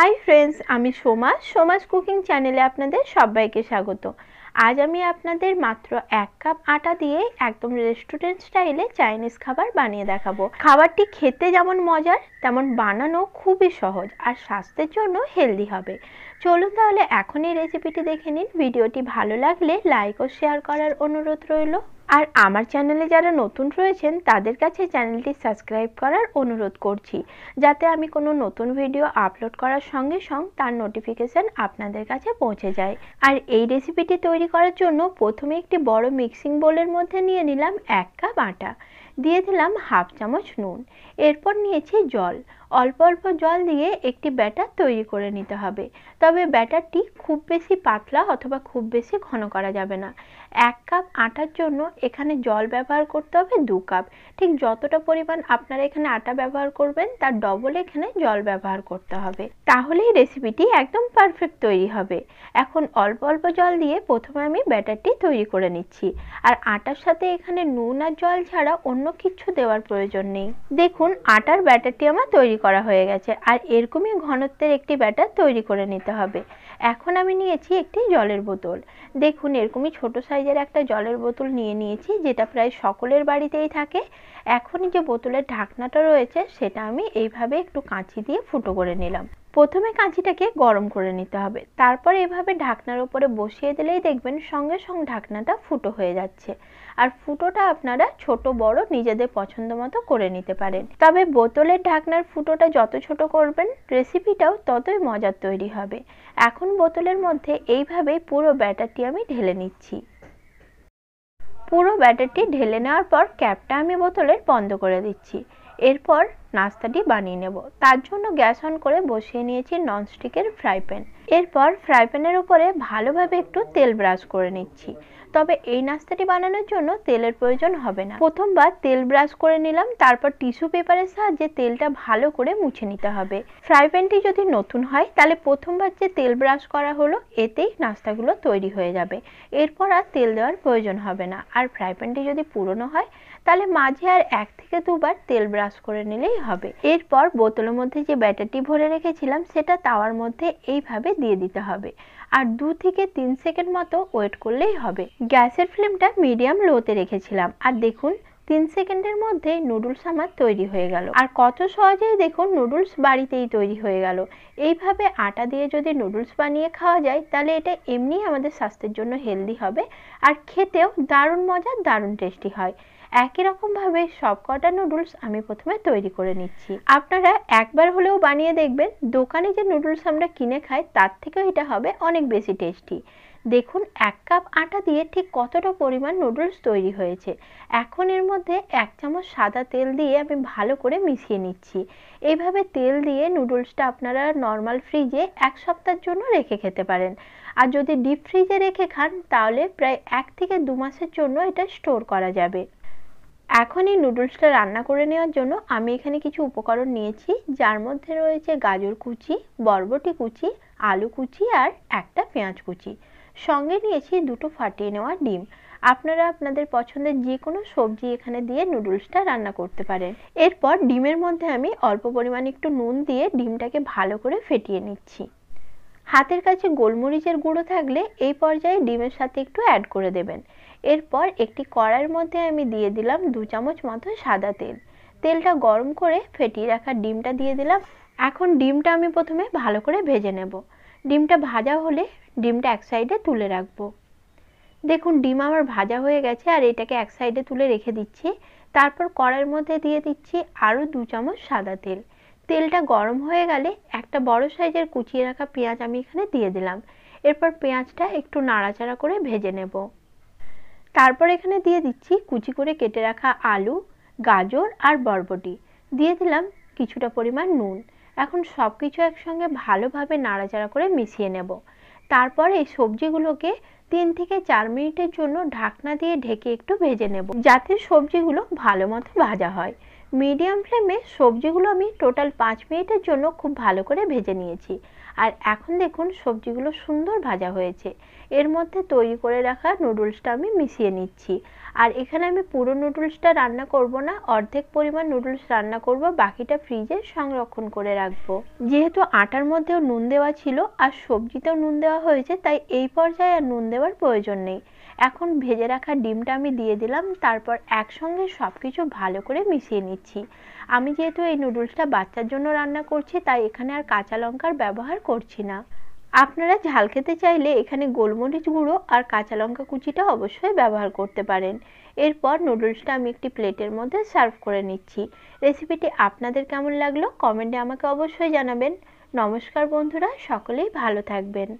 Hi friends आमी सोमाज cooking चैनेले आपनादेर सबाइके स्वागत। आज आमी आपनादेर मात्र 1 कप आटा दिए एकदम रेस्टुरेंट स्टाइले चाइनीज खाबार बानिये देखाबो। खाबारटी खेते जेमन मजार तेमन बानानो खूबई सहज और स्वास्थ्येर जोन्नो हेल्दी हबे। चलुन ताहले एखोन एई रेसिपिटी देखे निन। भिडियोटी भालो लागले लाइक और शेयर करार अनुरोध रइलो। আর আমার চ্যানেলে যারা নতুন রয়েছেন তাদের কাছে চ্যানেলটি সাবস্ক্রাইব করার অনুরোধ করছি, যাতে আমি কোনো নতুন ভিডিও আপলোড করার সঙ্গে সঙ্গে তার নোটিফিকেশন আপনাদের কাছে পৌঁছে যায়। আর এই রেসিপিটি তৈরি করার জন্য প্রথমে একটি বড় মিক্সিং বোলের মধ্যে নিয়ে নিলাম 1 কাপ আটা, দিয়ে দিলাম হাফ চামচ নুন, এরপর নিয়েছি জল। অল্প অল্প জল দিয়ে একটি ব্যাটার তৈরি করে নিতে হবে। তবে ব্যাটারটি খুব বেশি পাতলা অথবা খুব বেশি ঘন করা যাবে না। 1 কাপ আটার জন্য এখানে জল ব্যবহার করতে হবে 2 কাপ। ঠিক যতটা পরিমাণ আপনারা এখানে আটা ব্যবহার করবেন তার ডবল এখানে জল ব্যবহার করতে হবে, তাহলেই রেসিপিটি একদম পারফেক্ট তৈরি হবে। এখন অল্প অল্প জল দিয়ে প্রথমে আমি ব্যাটারটি তৈরি করে নিচ্ছি। আর আটার সাথে এখানে নুন আর জল ছাড়া অন্য কিছু দেওয়ার প্রয়োজন নেই। দেখুন আটার ব্যাটারটি আমার তৈরি করা হয়ে গেছে। আর এরকমই ঘনত্বের একটি ব্যাটার তৈরি করে নিতে হবে। এখন আমি নিয়েছি একটি জলের বোতল। দেখুন এরকমই ছোট সাইজের একটা জলের বোতল নিয়ে নিয়েছি, যেটা প্রায় সকলের বাড়িতেই থাকে। এখন যে বোতলের ঢাকনাটা রয়েছে সেটা আমি এইভাবে একটু কাঁচি দিয়ে ফুটো করে নিলাম। প্রথমে কাঁচিটাকে গরম করে নিতে হবে, তারপর এভাবে ঢাকনার উপরে বসিয়ে দিলেই দেখবেন সঙ্গে সঙ্গে ঢাকনাটা ফুটো হয়ে যাচ্ছে। আর ফুটোটা আপনারা ছোট বড় নিজেদের পছন্দ মতো করে নিতে পারেন। তবে বোতলের ঢাকনার ফুটোটা যত ছোট করবেন রেসিপিটাও ততই মজার তৈরি হবে। এখন বোতলের মধ্যে এইভাবে পুরো ব্যাটারটি আমি ঢেলে নিচ্ছি। পুরো ব্যাটারটি ঢেলে নেওয়ার পর ক্যাপটা আমি বোতলের বন্ধ করে দিচ্ছি। এরপর নাস্তাটি বানিয়ে নেব। তার জন্য গ্যাস অন করে বসিয়ে নিয়েছি ননস্টিকের ফ্রাই প্যান। এরপর ফ্রাই প্যানের উপরে ভালোভাবে একটু তেল ব্রাশ করে নিচ্ছি। তবে এই নাস্তাটি বানানোর জন্য তেলের প্রয়োজন হবে না। প্রথমবার তেল ব্রাশ করে নিলাম, তারপর টিস্যু পেপারের সাহায্যে তেলটা ভালো করে মুছে নিতে হবে। ফ্রাই প্যানটি যদি নতুন হয় তাহলে প্রথমবার যে তেল ব্রাশ করা হলো এতেই নাস্তাগুলো তৈরি হয়ে যাবে। এরপর আর তেল দেওয়ার প্রয়োজন হবে না। আর ফ্রাই প্যানটি যদি পুরনো হয় তাহলে মাঝে আর 1 থেকে 2 বার তেল ব্রাশ করে নিলেই হবে। এরপর বোতলের মধ্যে যে ব্যাটারটি ভরে রেখেছিলাম সেটা তাওয়ার মধ্যে এইভাবে দিয়ে দিতে হবে। আর 2 থেকে 3 সেকেন্ড মতো ওয়েট করলেই হবে। গ্যাসের ফ্লেমটা মিডিয়াম লোতে রেখেছিলাম। আর দেখুন 3 সেকেন্ডের মধ্যে নুডলস আমার তৈরি হয়ে গেল। আর কত সহজেই দেখুন নুডলস বাড়িতেই তৈরি হয়ে গেল। এইভাবে আটা দিয়ে যদি নুডলস বানিয়ে খাওয়া যায় তাহলে এটা এমনিই আমাদের স্বাস্থ্যের জন্য হেলদি হবে। আর খেতেও দারুণ মজার, দারুণ টেস্টি হয়। একই রকম ভাবে সবকটা নুডলস আমি প্রথমে তৈরি করে নিচ্ছি। আপনারা একবার হলেও বানিয়ে দেখবেন। দোকানে যে নুডলস আমরা কিনে খাই তার থেকেও এটা হবে অনেক বেশি টেস্টি। দেখুন 1 কাপ আটা দিয়ে ঠিক কতটা পরিমাণ নুডলস তৈরি হয়েছে। এখন এর মধ্যে 1 চামচ সাদা তেল দিয়ে আমি ভালো করে মিশিয়ে নিচ্ছি। এইভাবে তেল দিয়ে নুডলসটা আপনারা নর্মাল ফ্রিজে 1 সপ্তাহের জন্য রেখে খেতে পারেন। আর যদি ডিপ ফ্রিজে রেখে খান তাহলে প্রায় 1 থেকে 2 মাসের জন্য এটা স্টোর করা যাবে। এখন এই নুডলসটা রান্না করে নেওয়ার জন্য আমি এখানে কিছু উপকরণ নিয়েছি, যার মধ্যে রয়েছে গাজর কুচি, বরবটি কুচি, আলু কুচি আর একটা পেঁয়াজ কুচি। সঙ্গে নিয়েছি 2টো ফাটিয়ে নেওয়া ডিম। আপনারা আপনাদের পছন্দের যে কোনো সবজি এখানে দিয়ে নুডলসটা রান্না করতে পারেন। এরপর ডিমের মধ্যে আমি অল্প পরিমাণে একটু নুন দিয়ে ডিমটাকে ভালো করে ফেটিয়ে নিচ্ছি। হাতের কাছে গোলমরিচের গুঁড়ো থাকলে এই পর্যায়ে ডিমের সাথে একটু অ্যাড করে দেবেন। এরপর একটি কড়াইয়ের মধ্যে আমি দিয়ে দিলাম 2 চামচ মতো সাদা তেল। তেলটা গরম করে ফেটিয়ে রাখা ডিমটা দিয়ে দিলাম। এখন ডিমটা আমি প্রথমে ভালো করে ভেজে নেব। ডিমটা ভাজা হলে ডিমটা এক সাইডে তুলে রাখবো। দেখুন ডিম আমার ভাজা হয়ে গেছে আর এটাকে এক সাইডে তুলে রেখে দিচ্ছি। তারপর কড়াইয়ের মধ্যে দিয়ে দিচ্ছি আরও 2 চামচ সাদা তেল। তেলটা গরম হয়ে গেলে একটা বড় সাইজের কুচিয়ে রাখা পেঁয়াজ আমি এখানে দিয়ে দিলাম। এরপর পেঁয়াজটা একটু নাড়াচাড়া করে ভেজে নেব। তারপর এখানে দিয়ে দিচ্ছি কুচি করে কেটে রাখা আলু, গাজর আর বরবটি। দিয়ে দিলাম কিছুটা পরিমাণ নুন। এখন সব কিছু একসঙ্গে ভালোভাবে নাড়াচাড়া করে মিশিয়ে নেব। তারপর এই সবজিগুলোকে 3 থেকে 4 মিনিটের জন্য ঢাকনা দিয়ে ঢেকে একটু ভেজে নেব, যাতে সবজিগুলো ভালো মতো ভাজা হয়। মিডিয়াম ফ্লেমে সবজিগুলো আমি টোটাল 5 মিনিটের জন্য খুব ভালো করে ভেজে নিয়েছি। আর এখন দেখুন সবজিগুলো সুন্দর ভাজা হয়েছে। এর মধ্যে তৈরি করে রাখা নুডলসটা আমি মিশিয়ে নিচ্ছি। আর এখানে আমি পুরো নুডলসটা রান্না করব না, অর্ধেক পরিমাণ নুডলস রান্না করব, বাকিটা ফ্রিজে সংরক্ষণ করে রাখবো। যেহেতু আটার মধ্যেও নুন দেওয়া ছিল আর সবজিতেও নুন দেওয়া হয়েছে, তাই এই পর্যায়ে আর নুন দেওয়ার প্রয়োজন নেই। এখন ভেজে রাখা ডিমটা আমি দিয়ে দিলাম, তারপর একসঙ্গে সবকিছু ভালো করে মিশিয়ে নিচ্ছি। আমি যেহেতু এই নুডলসটা বাচ্চার জন্য রান্না করছি, তাই এখানে আর কাঁচা লঙ্কার ব্যবহার করছি না। আপনারা ঝাল খেতে চাইলে এখানে গোলমরিচ গুঁড়ো আর কাঁচা লঙ্কা কুচিটা অবশ্যই ব্যবহার করতে পারেন। এরপর নুডলসটা আমি একটি প্লেটের মধ্যে সার্ভ করে নিচ্ছি। রেসিপিটি আপনাদের কেমন লাগলো কমেন্টে আমাকে অবশ্যই জানাবেন। নমস্কার বন্ধুরা, সকলেই ভালো থাকবেন।